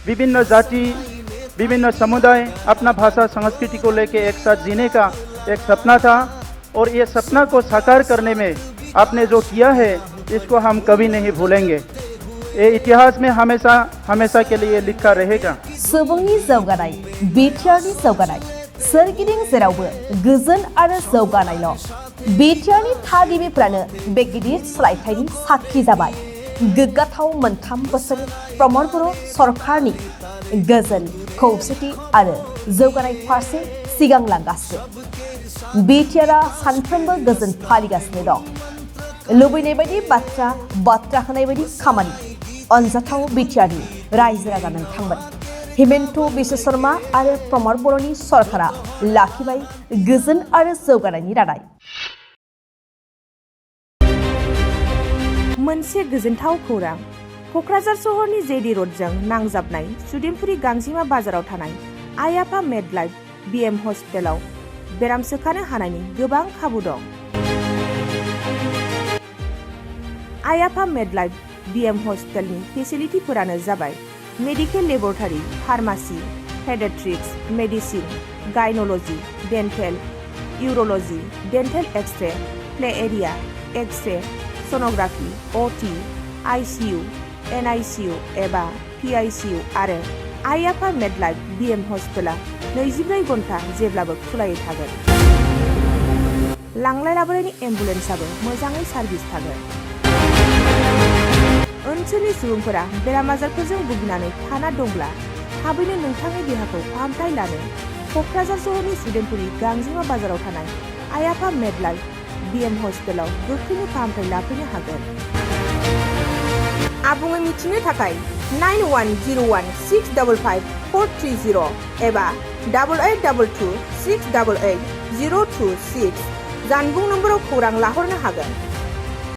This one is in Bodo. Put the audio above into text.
विभिन्न जाति, विभिन्न समुदाय अपना भाषा संस्कृति को लेके एक साथ जीने का एक सपना था और ये सपना को साकार करने में आपने जो किया है इसको हम कभी नहीं भूलेंगे। ये इतिहास में हमेशा हमेशा के लिए लिखा रहेगा। सुबुंनि जौगानाय, बिटिआरनि जौगानाय, सोरगिदिं जेरावबो गोजोन आरो जौगानायल'। बिटिआरनि थागिबिफ्रानो बे गिदिर सोलायथायनि साखी जाबाय। गोग्गाथाव मोनथाम बोसोर प्रमद बर' सरकारनि गोजोन, खौसेथि आरो जौगानाय फारसे सिगांलांगासिनो। बिटिआरआ सानफ्रोमबो गोजोन फालिगासिनो दं। लुबैनाय बायदि बाथ्रा होनाय बायदि खामानि अनजाथाव बिटिआरनि रायजो राजा नोंथांमोन हिमेन्त बिश्व शर्मा आरो प्रमद बर'नि सरकारा लाखिबाय गोजोन आरो जौगानायनि रादाय। मोनसे गोजोनथाव खौरां। क'क्राझार सहरनि जेडि र'डजों नांजाबनाय सुदेमपुरि गांजिमा बाजाराव थानाय आइ आफा मेडलाइफ बिएम हस्पिटालाव बेराम सोखानो हानायनि गोबां खाबु दं। आइ आफा मेडलाइफ बिएम हस्पिटालनि फेसिलिटिफोरानो जाबाय medical laboratory, pharmacy, pediatrics, medicine, gynaecology, dental, urology, dental x ray, play area, x ray, sonography, O T, ICU, NICU एबा पिआइसिइउ आरो आइ आफा मेडलाइफ बिएम हस्पिटाला 24 घन्टा जेब्लाबो खुलायै थागोन। लांलाय लाबोलायनि एम्बुलेन्सआबो मोजाङै सार्भिस थागोन। ओनसोलनि सुबुंफोरा बेराम आजारफोरजों भुगिनानै थाना दंब्ला थाबैनो नोंथांनि देहाखौ फाहामथाय लानो क'क्राझार सहरनि सुदेमपुरि गांजिमा बाजाराव थानाय आइ आफा मेडलाइफ बिएम हस्पिटालाव गोख्रैनो फाहामथाय लाफैनो हागोन। आबुङै मिथिनो थाखाय 9101655430 एबा 8822688026 जानबुं नम्बराव खौरां लाहरनो हागोन।